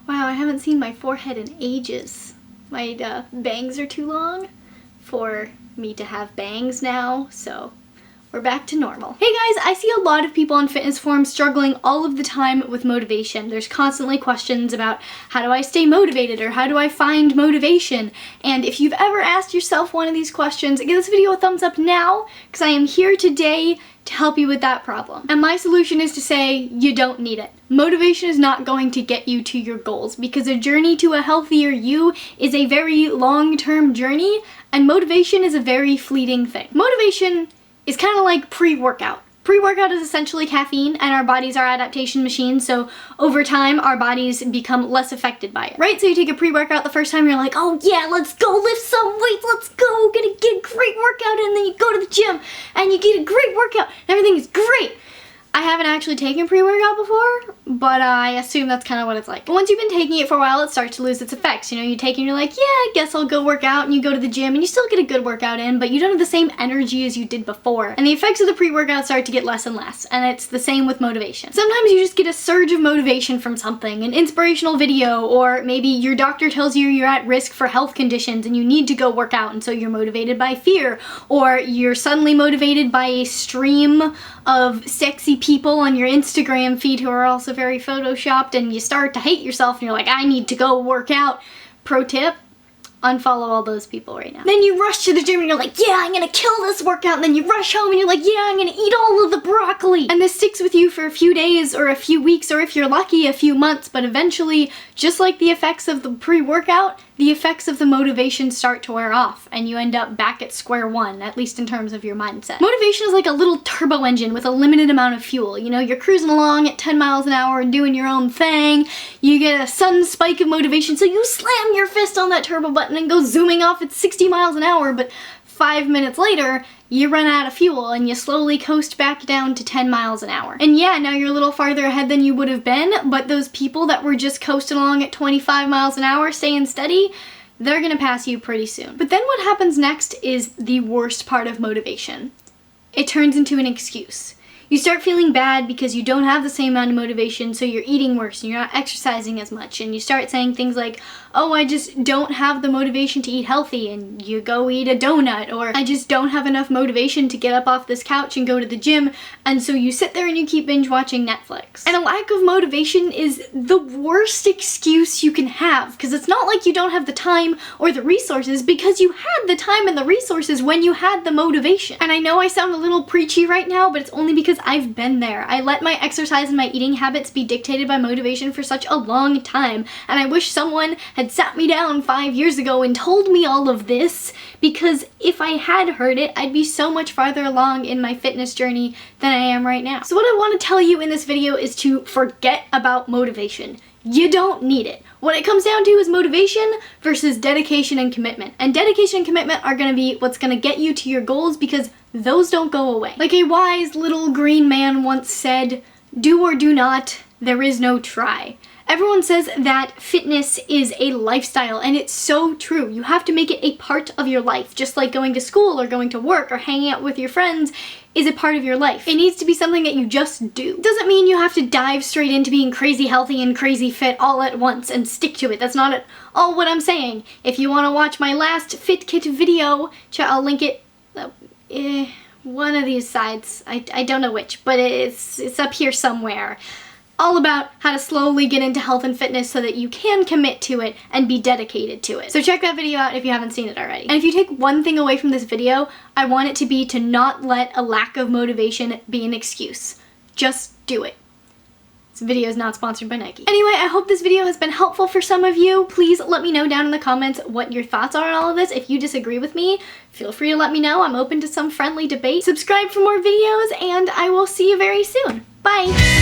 Wow, I haven't seen my forehead in ages. My bangs are too long for me to have bangs now, so we're back to normal. Hey guys, I see a lot of people on fitness forums struggling all of the time with motivation. There's constantly questions about how do I stay motivated or how do I find motivation? And if you've ever asked yourself one of these questions, give this video a thumbs up now because I am here today to help you with that problem. And my solution is to say you don't need it. Motivation is not going to get you to your goals because a journey to a healthier you is a very long-term journey and motivation is a very fleeting thing. Motivation is kind of like pre-workout. Pre-workout is essentially caffeine and our bodies are adaptation machines, so over time our bodies become less affected by it, right? So you take a pre-workout the first time, you're like, oh yeah, let's go lift some weights, let's go, gonna get a great workout, and then you go to the gym and you get a great workout and everything is great. I haven't actually taken pre-workout before, but I assume that's kind of what it's like. But once you've been taking it for a while, it starts to lose its effects. You know, you take it and you're like, yeah, I guess I'll go work out, and you go to the gym and you still get a good workout in, but you don't have the same energy as you did before. And the effects of the pre-workout start to get less and less, and it's the same with motivation. Sometimes you just get a surge of motivation from something, an inspirational video, or maybe your doctor tells you you're at risk for health conditions and you need to go work out, and so you're motivated by fear, or you're suddenly motivated by a stream of sexy people on your Instagram feed who are also very photoshopped, and you start to hate yourself and you're like, I need to go work out. Pro tip, unfollow all those people right now. Then you rush to the gym and you're like, yeah, I'm gonna kill this workout, and then you rush home and you're like, yeah, I'm gonna eat all of the broccoli. And this sticks with you for a few days or a few weeks, or if you're lucky, a few months, but eventually, just like the effects of the pre-workout, the effects of the motivation start to wear off and you end up back at square one, at least in terms of your mindset. Motivation is like a little turbo engine with a limited amount of fuel. You know, you're cruising along at 10 miles an hour and doing your own thing. You get a sudden spike of motivation, so you slam your fist on that turbo button and go zooming off at 60 miles an hour, but 5 minutes later, you run out of fuel and you slowly coast back down to 10 miles an hour. And yeah, now you're a little farther ahead than you would have been, but those people that were just coasting along at 25 miles an hour, staying steady, they're gonna pass you pretty soon. But then what happens next is the worst part of motivation. It turns into an excuse. You start feeling bad because you don't have the same amount of motivation, so you're eating worse and you're not exercising as much, and you start saying things like, oh, I just don't have the motivation to eat healthy, and you go eat a donut, or I just don't have enough motivation to get up off this couch and go to the gym, and so you sit there and you keep binge watching Netflix. And a lack of motivation is the worst excuse you can have, because it's not like you don't have the time or the resources, because you had the time and the resources when you had the motivation. And I know I sound a little preachy right now, but it's only because I've been there. I let my exercise and my eating habits be dictated by motivation for such a long time, and I wish someone had sat me down 5 years ago and told me all of this, because if I had heard it, I'd be so much farther along in my fitness journey than I am right now. So what I want to tell you in this video is to forget about motivation. You don't need it. What it comes down to is motivation versus dedication and commitment. And dedication and commitment are going to be what's going to get you to your goals, because those don't go away. Like a wise little green man once said, do or do not, there is no try. Everyone says that fitness is a lifestyle, and it's so true. You have to make it a part of your life, just like going to school or going to work or hanging out with your friends is a part of your life. It needs to be something that you just do. It doesn't mean you have to dive straight into being crazy healthy and crazy fit all at once and stick to it. That's not at all what I'm saying. If you want to watch my last Fit Kit video, I'll link it one of these sides. I don't know which, but it's up here somewhere. All about how to slowly get into health and fitness so that you can commit to it and be dedicated to it. So check that video out if you haven't seen it already. And if you take one thing away from this video, I want it to be to not let a lack of motivation be an excuse. Just do it. This video is not sponsored by Nike. Anyway, I hope this video has been helpful for some of you. Please let me know down in the comments what your thoughts are on all of this. If you disagree with me, feel free to let me know. I'm open to some friendly debate. Subscribe for more videos, and I will see you very soon. Bye!